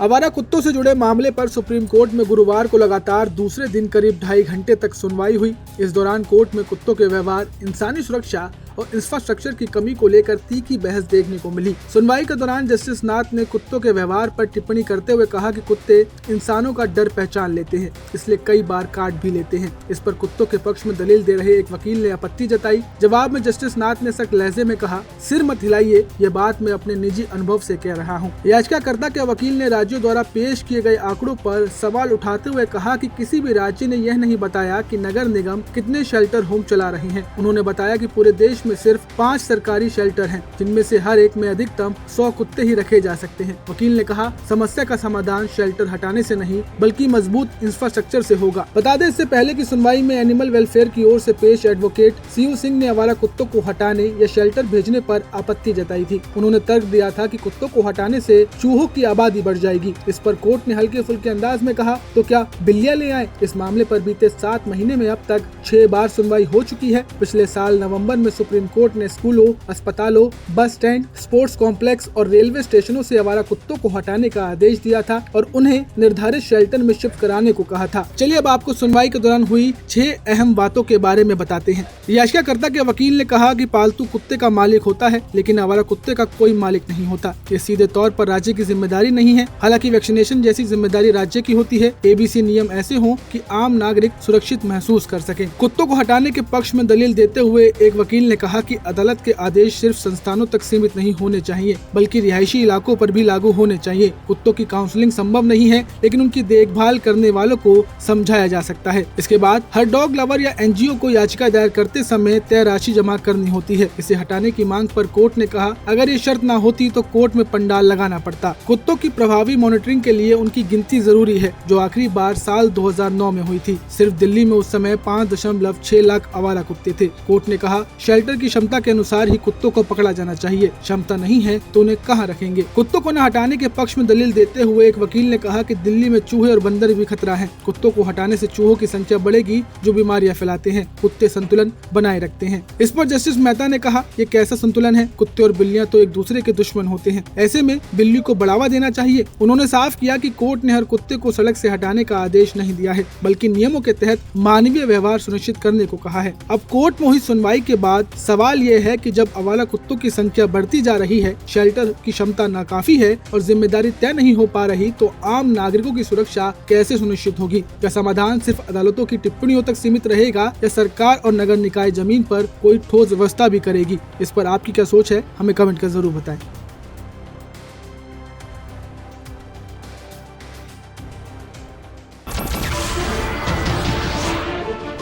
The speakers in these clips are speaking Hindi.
आवारा कुत्तों से जुड़े मामले पर सुप्रीम कोर्ट में गुरुवार को लगातार दूसरे दिन करीब 2.5 घंटे तक सुनवाई हुई। इस दौरान कोर्ट में कुत्तों के व्यवहार, इंसानी सुरक्षा और इंफ्रास्ट्रक्चर की कमी को लेकर तीखी बहस देखने को मिली। सुनवाई के दौरान जस्टिस नाथ ने कुत्तों के व्यवहार पर टिप्पणी करते हुए कहा कि कुत्ते इंसानों का डर पहचान लेते हैं, इसलिए कई बार काट भी लेते हैं। इस पर कुत्तों के पक्ष में दलील दे रहे एक वकील ने आपत्ति जताई। जवाब में जस्टिस नाथ ने सख्त लहजे में कहा, सिर मत हिलाइए, ये बात मैं अपने निजी अनुभव से कह रहा हूँ। याचिकाकर्ता के वकील ने राज्यों द्वारा पेश किए गए आंकड़ों पर सवाल उठाते हुए कहा कि किसी भी राज्य ने यह नहीं बताया कि नगर निगम कितने शेल्टर होम चला रहे हैं। उन्होंने बताया कि पूरे देश में सिर्फ 5 सरकारी शेल्टर हैं, जिनमें से हर एक में अधिकतम 100 कुत्ते ही रखे जा सकते हैं। वकील ने कहा, समस्या का समाधान शेल्टर हटाने से नहीं बल्कि मजबूत इंफ्रास्ट्रक्चर से होगा। बता दें, इससे पहले की सुनवाई में एनिमल वेलफेयर की ओर से पेश एडवोकेट सीयू सिंह ने आवारा कुत्तों को हटाने या शेल्टर भेजने पर आपत्ति जताई थी। उन्होंने तर्क दिया था कि कुत्तों को हटाने से चूहों की आबादी बढ़ जाएगी। इस पर कोर्ट ने हल्के फुल्के अंदाज में कहा, तो क्या बिल्लियां ले आए? इस मामले पर बीते 7 महीने में अब तक 6 बार सुनवाई हो चुकी है। पिछले साल नवंबर में सुप्रीम कोर्ट ने स्कूलों, अस्पतालों, बस स्टैंड, स्पोर्ट्स कॉम्प्लेक्स और रेलवे स्टेशनों से आवारा कुत्तों को हटाने का आदेश दिया था और उन्हें निर्धारित शेल्टर में शिफ्ट कराने को कहा था। चलिए अब आपको सुनवाई के दौरान हुई 6 अहम बातों के बारे में बताते हैं। याचिकाकर्ता के वकील ने कहा कि पालतू कुत्ते का मालिक होता है, लेकिन आवारा कुत्ते का कोई मालिक नहीं होता। ये सीधे तौर पर राज्य की जिम्मेदारी नहीं है। हालांकि वैक्सीनेशन जैसी जिम्मेदारी राज्य की होती है। ABC नियम ऐसे हों कि आम नागरिक सुरक्षित महसूस कर सके। कुत्तों को हटाने के पक्ष में दलील देते हुए एक वकील ने कहा कि अदालत के आदेश सिर्फ संस्थानों तक सीमित नहीं होने चाहिए, बल्कि रिहायशी इलाकों पर भी लागू होने चाहिए। कुत्तों की काउंसलिंग संभव नहीं है, लेकिन उनकी देखभाल करने वालों को समझाया जा सकता है। इसके बाद हर डॉग लवर या NGO को याचिका दायर करते समय तय राशि जमा करनी होती है। इसे हटाने की मांग पर कोर्ट ने कहा, अगर ये शर्त न होती तो कोर्ट में पंडाल लगाना पड़ता। कुत्तों की प्रभावी मॉनिटरिंग के लिए उनकी गिनती जरूरी है, जो आखिरी बार साल 2009 में हुई थी। सिर्फ दिल्ली में उस समय 5.6 लाख आवारा कुत्ते थे। कोर्ट ने कहा, शेल्टर की क्षमता के अनुसार ही कुत्तों को पकड़ा जाना चाहिए। क्षमता नहीं है तो उन्हें कहाँ रखेंगे? कुत्तों को न हटाने के पक्ष में दलील देते हुए एक वकील ने कहा कि दिल्ली में चूहे और बंदर भी खतरा है। कुत्तों को हटाने से चूहों की संख्या बढ़ेगी, जो बीमारियां फैलाते हैं। कुत्ते संतुलन बनाए रखते हैं। इस पर जस्टिस मेहता ने कहा, ये कैसा संतुलन है? कुत्ते और बिल्लियां तो एक दूसरे के दुश्मन होते हैं। ऐसे में बिल्ली को बढ़ावा देना चाहिए। उन्होंने साफ किया कि कोर्ट ने हर कुत्ते को सड़क से हटाने का आदेश नहीं दिया है, बल्कि नियमों के तहत मानवीय व्यवहार सुनिश्चित करने को कहा है। अब कोर्ट में हुई सुनवाई के बाद सवाल ये है कि जब आवारा कुत्तों की संख्या बढ़ती जा रही है, शेल्टर की क्षमता नाकाफी है और जिम्मेदारी तय नहीं हो पा रही, तो आम नागरिकों की सुरक्षा कैसे सुनिश्चित होगी? क्या समाधान सिर्फ अदालतों की टिप्पणियों तक सीमित रहेगा या सरकार और नगर निकाय जमीन पर कोई ठोस व्यवस्था भी करेगी? इस पर आपकी क्या सोच है? हमें कमेंट कर जरूर बताएं।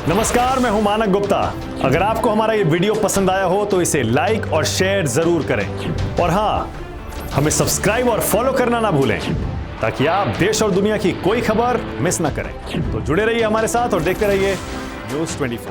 नमस्कार, मैं हूं मानक गुप्ता। अगर आपको हमारा ये वीडियो पसंद आया हो तो इसे लाइक और शेयर जरूर करें, और हाँ, हमें सब्सक्राइब और फॉलो करना ना भूलें, ताकि आप देश और दुनिया की कोई खबर मिस ना करें। तो जुड़े रहिए हमारे साथ और देखते रहिए News 24।